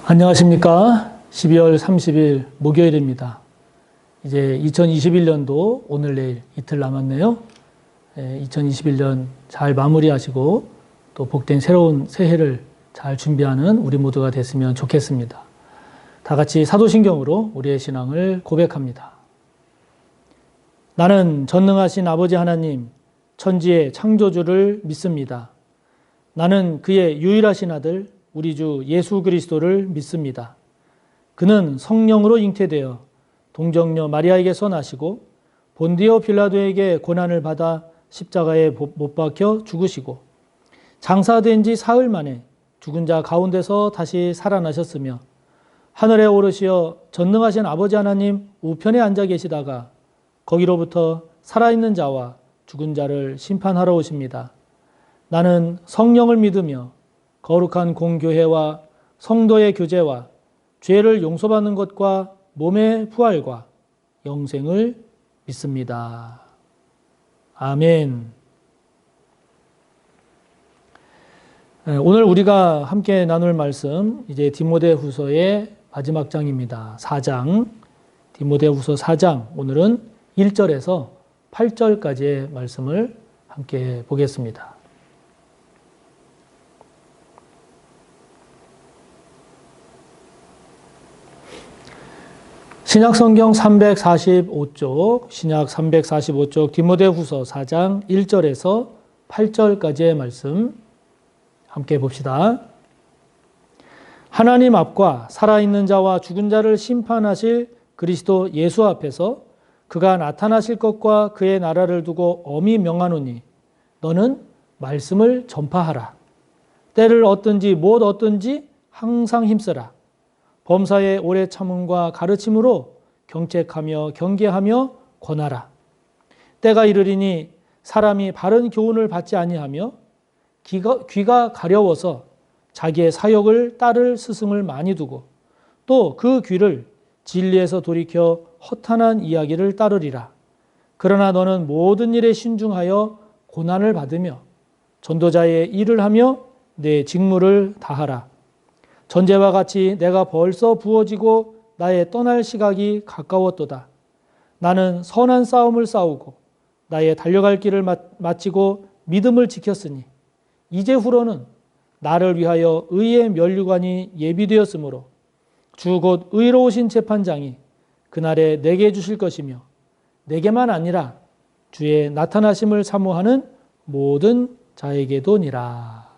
안녕하십니까. 12월 30일 목요일입니다. 이제 2021년도 오늘 내일 이틀 남았네요. 2021년 잘 마무리하시고 또 복된 새로운 새해를 잘 준비하는 우리 모두가 됐으면 좋겠습니다. 다 같이 사도신경으로 우리의 신앙을 고백합니다. 나는 전능하신 아버지 하나님, 천지의 창조주를 믿습니다. 나는 그의 유일하신 아들 우리 주 예수 그리스도를 믿습니다. 그는 성령으로 잉태되어 동정녀 마리아에게서 나시고 본디오 빌라도에게 고난을 받아 십자가에 못 박혀 죽으시고 장사된 지 사흘 만에 죽은 자 가운데서 다시 살아나셨으며 하늘에 오르시어 전능하신 아버지 하나님 우편에 앉아 계시다가 거기로부터 살아있는 자와 죽은 자를 심판하러 오십니다. 나는 성령을 믿으며 거룩한 공교회와 성도의 교제와 죄를 용서받는 것과 몸의 부활과 영생을 믿습니다. 아멘. 오늘 우리가 함께 나눌 말씀, 이제 디모데후서의 마지막 장입니다. 4장, 디모데후서 4장, 오늘은 1절에서 8절까지의 말씀을 함께 보겠습니다. 신약성경 345쪽, 신약 345쪽 디모데후서 4장 1절에서 8절까지의 말씀 함께 봅시다. 하나님 앞과 살아있는 자와 죽은 자를 심판하실 그리스도 예수 앞에서 그가 나타나실 것과 그의 나라를 두고 엄히 명하노니 너는 말씀을 전파하라. 때를 얻든지 못 얻든지 항상 힘쓰라. 범사의 오래 참음과 가르침으로 경책하며 경계하며 권하라. 때가 이르리니 사람이 바른 교훈을 받지 아니하며 귀가 가려워서 자기의 사욕을 따를 스승을 많이 두고 또 그 귀를 진리에서 돌이켜 허탄한 이야기를 따르리라. 그러나 너는 모든 일에 신중하여 고난을 받으며 전도자의 일을 하며 내 직무를 다하라. 전제와 같이 내가 벌써 부어지고 나의 떠날 시각이 가까웠도다. 나는 선한 싸움을 싸우고 나의 달려갈 길을 마치고 믿음을 지켰으니 이제후로는 나를 위하여 의의 면류관이 예비되었으므로 주 곧 의로우신 재판장이 그날에 내게 주실 것이며 내게만 아니라 주의 나타나심을 사모하는 모든 자에게도니라.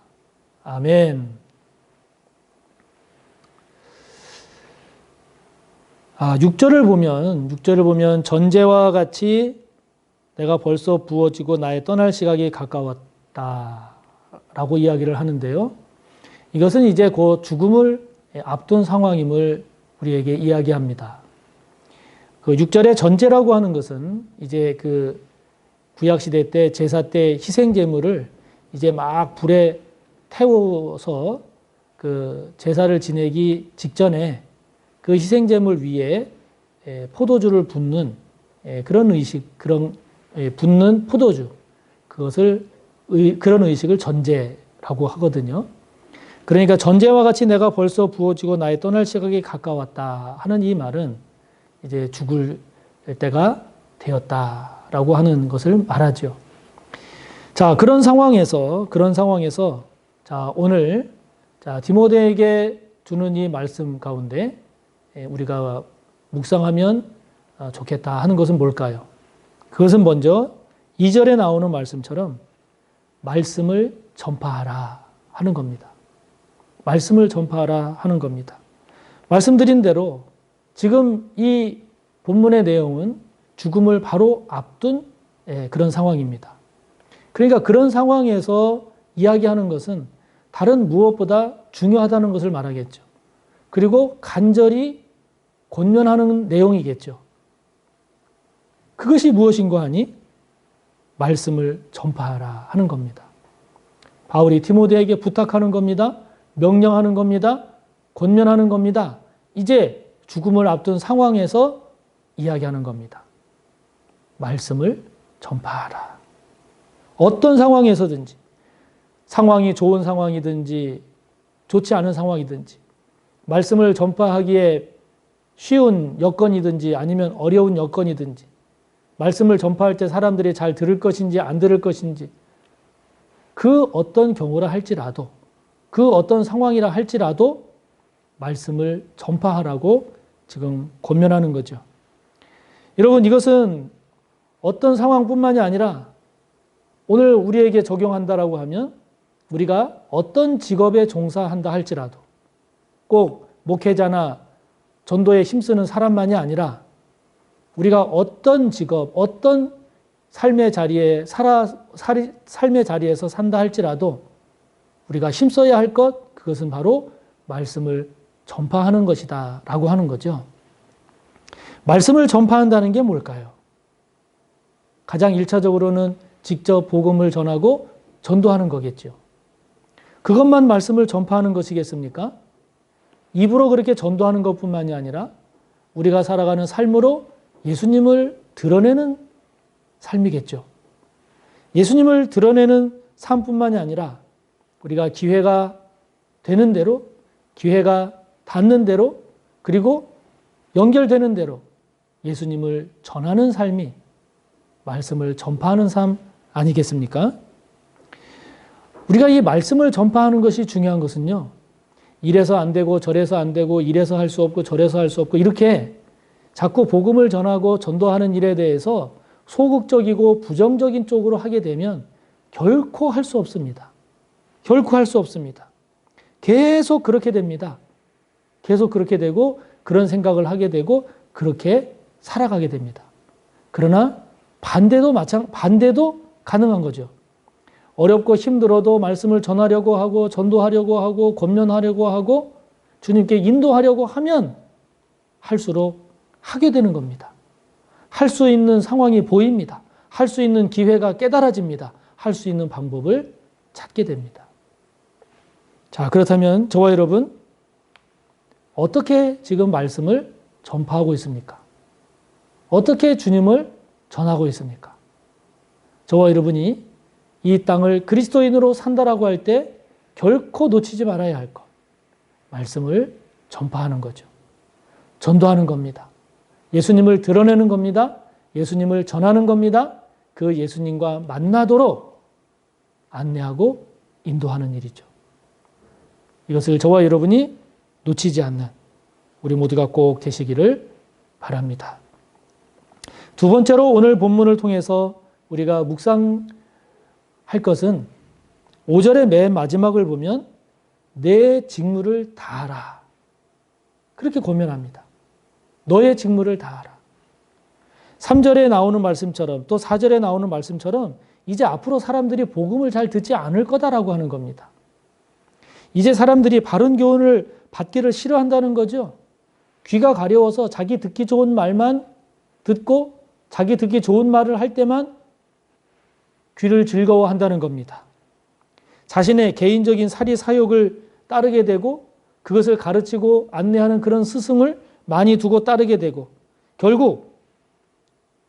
아멘. 6절을 보면 전제와 같이 내가 벌써 부어지고 나의 떠날 시각이 가까웠다라고 이야기를 하는데요. 이것은 이제 곧 죽음을 앞둔 상황임을 우리에게 이야기합니다. 그 6절의 전제라고 하는 것은 이제 그 구약시대 때 제사 때 희생제물을 이제 막 불에 태워서 그 제사를 지내기 직전에 그 희생제물 위에 포도주를 붓는 그런 의식, 붓는 포도주, 그런 의식을 전제라고 하거든요. 그러니까 전제와 같이 내가 벌써 부어지고 나의 떠날 시각이 가까웠다 하는 이 말은 이제 죽을 때가 되었다라고 하는 것을 말하죠. 자, 그런 상황에서 자, 오늘 디모데에게 주는 이 말씀 가운데 우리가 묵상하면 좋겠다 하는 것은 뭘까요? 그것은 먼저 2절에 나오는 말씀처럼 말씀을 전파하라 하는 겁니다. 말씀을 전파하라 하는 겁니다. 말씀드린 대로 지금 이 본문의 내용은 죽음을 바로 앞둔 그런 상황입니다. 그러니까 그런 상황에서 이야기하는 것은 다른 무엇보다 중요하다는 것을 말하겠죠. 그리고 간절히 권면하는 내용이겠죠. 그것이 무엇인가 하니 말씀을 전파하라 하는 겁니다. 바울이 디모데에게 부탁하는 겁니다. 명령하는 겁니다. 권면하는 겁니다. 이제 죽음을 앞둔 상황에서 이야기하는 겁니다. 말씀을 전파하라. 어떤 상황에서든지 상황이 좋은 상황이든지 좋지 않은 상황이든지 말씀을 전파하기에 쉬운 여건이든지 아니면 어려운 여건이든지 말씀을 전파할 때 사람들이 잘 들을 것인지 안 들을 것인지 그 어떤 경우라 할지라도 그 어떤 상황이라 할지라도 말씀을 전파하라고 지금 권면하는 거죠. 여러분, 이것은 어떤 상황뿐만이 아니라 오늘 우리에게 적용한다라고 하면 우리가 어떤 직업에 종사한다 할지라도 꼭 목회자나 전도에 힘쓰는 사람만이 아니라 우리가 어떤 직업, 어떤 삶의 자리에서 산다 할지라도 우리가 힘써야 할 것, 그것은 바로 말씀을 전파하는 것이다 라고 하는 거죠. 말씀을 전파한다는 게 뭘까요? 가장 1차적으로는 직접 복음을 전하고 전도하는 거겠죠. 그것만 말씀을 전파하는 것이겠습니까? 입으로 그렇게 전도하는 것뿐만이 아니라 우리가 살아가는 삶으로 예수님을 드러내는 삶이겠죠. 예수님을 드러내는 삶뿐만이 아니라 우리가 기회가 되는 대로, 기회가 닿는 대로, 그리고 연결되는 대로 예수님을 전하는 삶이 말씀을 전파하는 삶 아니겠습니까? 우리가 이 말씀을 전파하는 것이 중요한 것은요, 이래서 안 되고 저래서 안 되고 이래서 할 수 없고 저래서 할 수 없고 이렇게 자꾸 복음을 전하고 전도하는 일에 대해서 소극적이고 부정적인 쪽으로 하게 되면 결코 할 수 없습니다. 결코 할 수 없습니다. 계속 그렇게 됩니다. 계속 그렇게 되고 그런 생각을 하게 되고 그렇게 살아가게 됩니다. 그러나 반대도 가능한 거죠. 어렵고 힘들어도 말씀을 전하려고 하고 전도하려고 하고 권면하려고 하고 주님께 인도하려고 하면 할수록 하게 되는 겁니다. 할 수 있는 상황이 보입니다. 할 수 있는 기회가 깨달아집니다. 할 수 있는 방법을 찾게 됩니다. 자, 그렇다면 저와 여러분 어떻게 지금 말씀을 전파하고 있습니까? 어떻게 주님을 전하고 있습니까? 저와 여러분이 이 땅을 그리스도인으로 산다라고 할 때 결코 놓치지 말아야 할 것, 말씀을 전파하는 거죠. 전도하는 겁니다. 예수님을 드러내는 겁니다. 예수님을 전하는 겁니다. 그 예수님과 만나도록 안내하고 인도하는 일이죠. 이것을 저와 여러분이 놓치지 않는 우리 모두가 꼭 되시기를 바랍니다. 두 번째로 오늘 본문을 통해서 우리가 묵상할 것은 5절의 맨 마지막을 보면 내 직무를 다하라. 그렇게 권면합니다. 너의 직무를 다하라. 3절에 나오는 말씀처럼 또 4절에 나오는 말씀처럼 이제 앞으로 사람들이 복음을 잘 듣지 않을 거다라고 하는 겁니다. 이제 사람들이 바른 교훈을 받기를 싫어한다는 거죠. 귀가 가려워서 자기 듣기 좋은 말만 듣고 자기 듣기 좋은 말을 할 때만 귀를 즐거워한다는 겁니다. 자신의 개인적인 사리 사욕을 따르게 되고 그것을 가르치고 안내하는 그런 스승을 많이 두고 따르게 되고 결국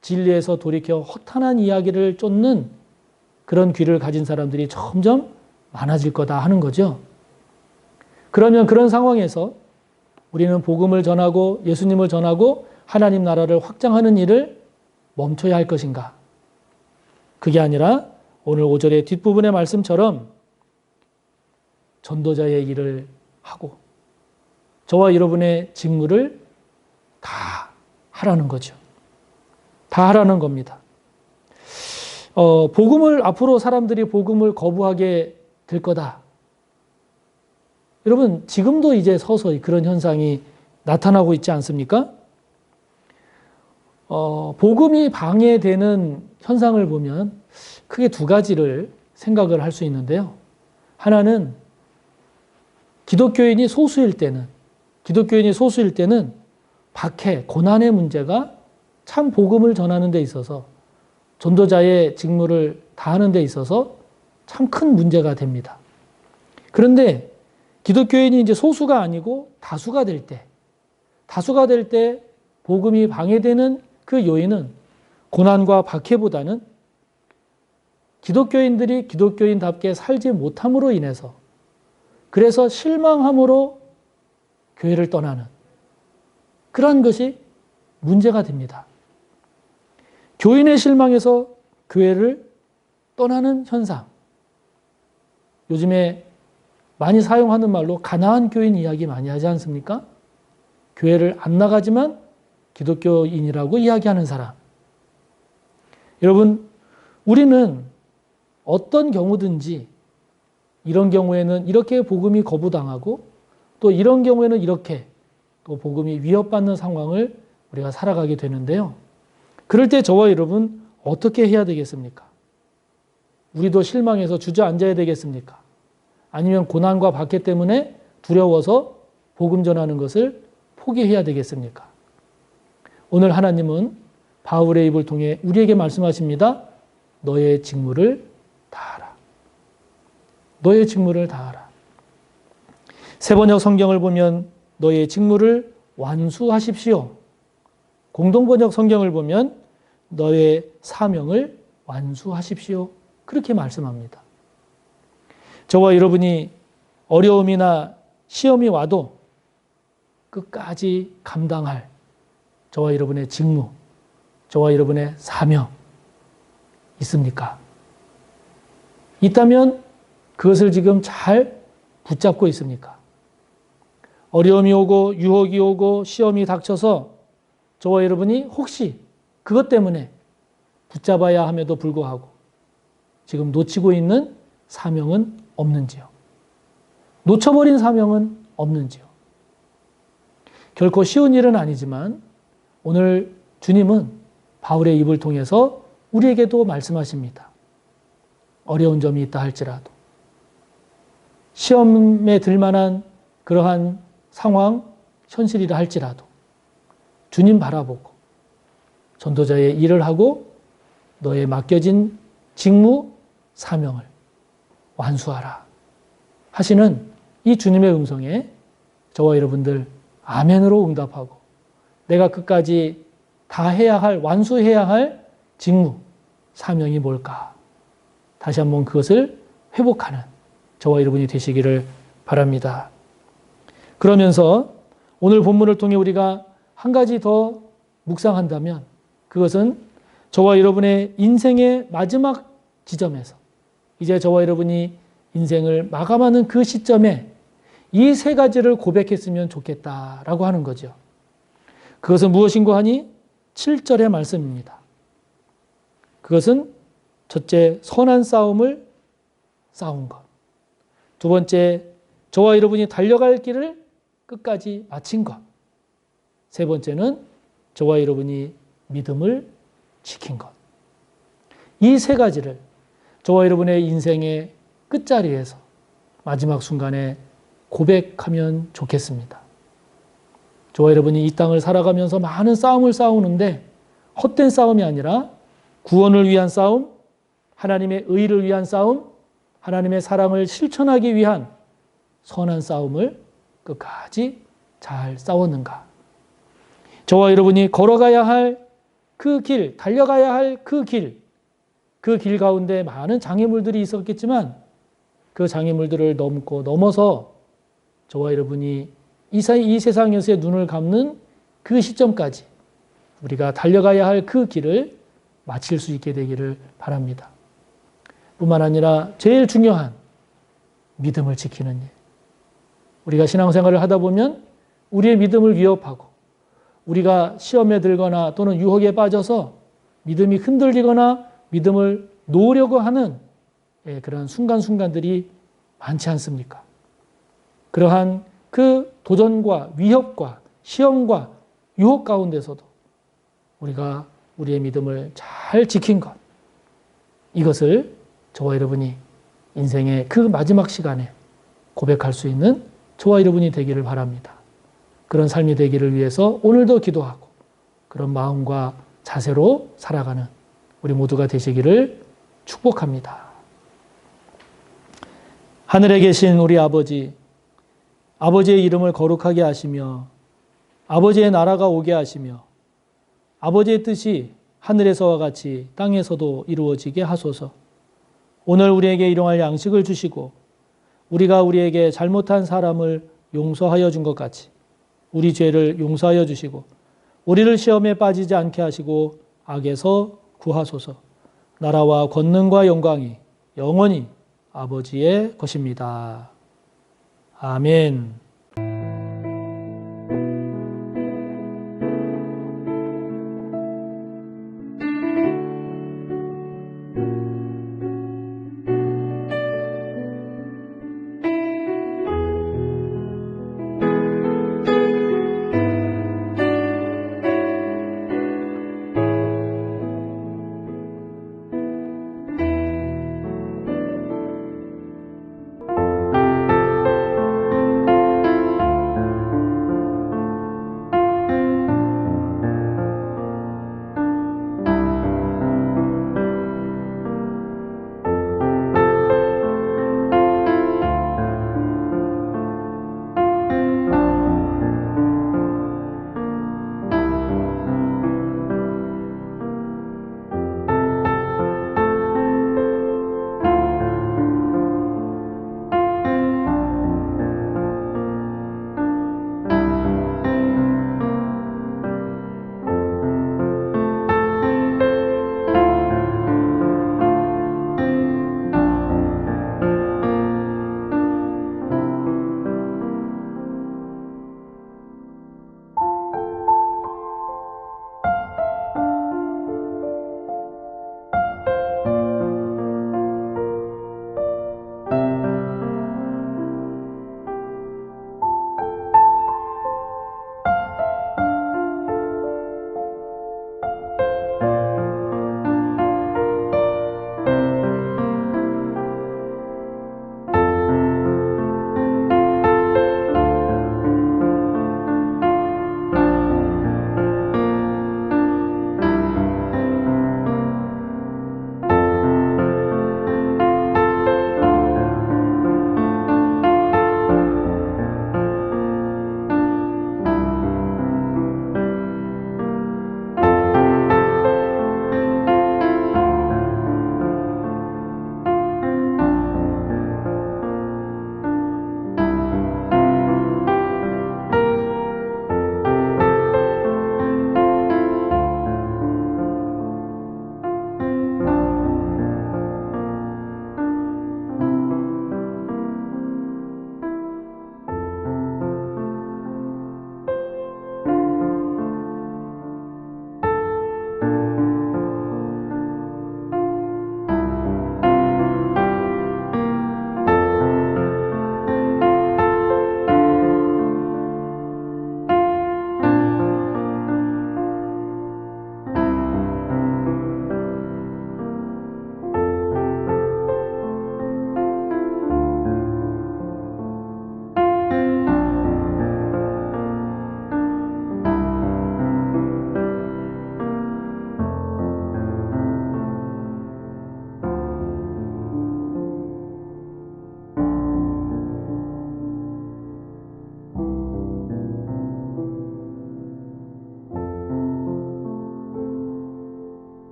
진리에서 돌이켜 허탄한 이야기를 쫓는 그런 귀를 가진 사람들이 점점 많아질 거다 하는 거죠. 그러면 그런 상황에서 우리는 복음을 전하고 예수님을 전하고 하나님 나라를 확장하는 일을 멈춰야 할 것인가? 그게 아니라 오늘 5절의 뒷부분의 말씀처럼 전도자의 일을 하고 저와 여러분의 직무를 다 하라는 거죠. 다 하라는 겁니다. 앞으로 사람들이 복음을 거부하게 될 거다. 여러분, 지금도 이제 서서히 그런 현상이 나타나고 있지 않습니까? 복음이 방해되는 현상을 보면 크게 두 가지를 생각을 할 수 있는데요. 하나는 기독교인이 소수일 때는 박해, 고난의 문제가 참 복음을 전하는 데 있어서 전도자의 직무를 다하는 데 있어서 참 큰 문제가 됩니다. 그런데 기독교인이 이제 소수가 아니고 다수가 될 때 복음이 방해되는 그 요인은 고난과 박해보다는 기독교인들이 기독교인답게 살지 못함으로 인해서 그래서 실망함으로 교회를 떠나는 그런 것이 문제가 됩니다. 교인의 실망에서 교회를 떠나는 현상. 요즘에 많이 사용하는 말로 가나안 교인 이야기 많이 하지 않습니까? 교회를 안 나가지만 기독교인이라고 이야기하는 사람. 여러분, 우리는 어떤 경우든지 이런 경우에는 이렇게 복음이 거부당하고 또 이런 경우에는 이렇게 또 복음이 위협받는 상황을 우리가 살아가게 되는데요. 그럴 때 저와 여러분 어떻게 해야 되겠습니까? 우리도 실망해서 주저앉아야 되겠습니까? 아니면 고난과 박해 때문에 두려워서 복음 전하는 것을 포기해야 되겠습니까? 오늘 하나님은 바울의 입을 통해 우리에게 말씀하십니다. 너의 직무를 다하라. 너의 직무를 다하라. 세번역 성경을 보면 너의 직무를 완수하십시오. 공동번역 성경을 보면 너의 사명을 완수하십시오. 그렇게 말씀합니다. 저와 여러분이 어려움이나 시험이 와도 끝까지 감당할 저와 여러분의 직무, 저와 여러분의 사명 있습니까? 있다면 그것을 지금 잘 붙잡고 있습니까? 어려움이 오고 유혹이 오고 시험이 닥쳐서 저와 여러분이 혹시 그것 때문에 붙잡아야 함에도 불구하고 지금 놓치고 있는 사명은 없는지요? 놓쳐버린 사명은 없는지요? 결코 쉬운 일은 아니지만 오늘 주님은 바울의 입을 통해서 우리에게도 말씀하십니다. 어려운 점이 있다 할지라도 시험에 들 만한 그러한 상황, 현실이라 할지라도 주님 바라보고 전도자의 일을 하고 너의 맡겨진 직무, 사명을 완수하라 하시는 이 주님의 음성에 저와 여러분들 아멘으로 응답하고 내가 끝까지 다 해야 할, 완수해야 할 직무, 사명이 뭘까? 다시 한번 그것을 회복하는 저와 여러분이 되시기를 바랍니다. 그러면서 오늘 본문을 통해 우리가 한 가지 더 묵상한다면 그것은 저와 여러분의 인생의 마지막 지점에서 이제 저와 여러분이 인생을 마감하는 그 시점에 이 세 가지를 고백했으면 좋겠다라고 하는 거죠. 그것은 무엇인고 하니 7절의 말씀입니다. 그것은 첫째, 선한 싸움을 싸운 것. 두 번째, 저와 여러분이 달려갈 길을 끝까지 마친 것. 세 번째는 저와 여러분이 믿음을 지킨 것. 이 세 가지를 저와 여러분의 인생의 끝자리에서 마지막 순간에 고백하면 좋겠습니다. 저와 여러분이 이 땅을 살아가면서 많은 싸움을 싸우는데 헛된 싸움이 아니라 구원을 위한 싸움, 하나님의 의를 위한 싸움, 하나님의 사랑을 실천하기 위한 선한 싸움을 끝까지 잘 싸웠는가? 저와 여러분이 걸어가야 할 그 길, 달려가야 할 그 길, 그 길 가운데 많은 장애물들이 있었겠지만 그 장애물들을 넘어서 저와 여러분이 이 세상에서의 눈을 감는 그 시점까지 우리가 달려가야 할 그 길을 마칠 수 있게 되기를 바랍니다. 뿐만 아니라 제일 중요한 믿음을 지키는 일. 우리가 신앙생활을 하다 보면 우리의 믿음을 위협하고 우리가 시험에 들거나 또는 유혹에 빠져서 믿음이 흔들리거나 믿음을 놓으려고 하는 그런 순간순간들이 많지 않습니까? 그러한 그 도전과 위협과 시험과 유혹 가운데서도 우리가 우리의 믿음을 잘 지킨 것, 이것을 저와 여러분이 인생의 그 마지막 시간에 고백할 수 있는 저와 여러분이 되기를 바랍니다. 그런 삶이 되기를 위해서 오늘도 기도하고 그런 마음과 자세로 살아가는 우리 모두가 되시기를 축복합니다. 하늘에 계신 우리 아버지, 아버지의 이름을 거룩하게 하시며 아버지의 나라가 오게 하시며 아버지의 뜻이 하늘에서와 같이 땅에서도 이루어지게 하소서. 오늘 우리에게 일용할 양식을 주시고 우리가 우리에게 잘못한 사람을 용서하여 준 것 같이 우리 죄를 용서하여 주시고 우리를 시험에 빠지지 않게 하시고 악에서 구하소서. 나라와 권능과 영광이 영원히 아버지의 것입니다. 아멘.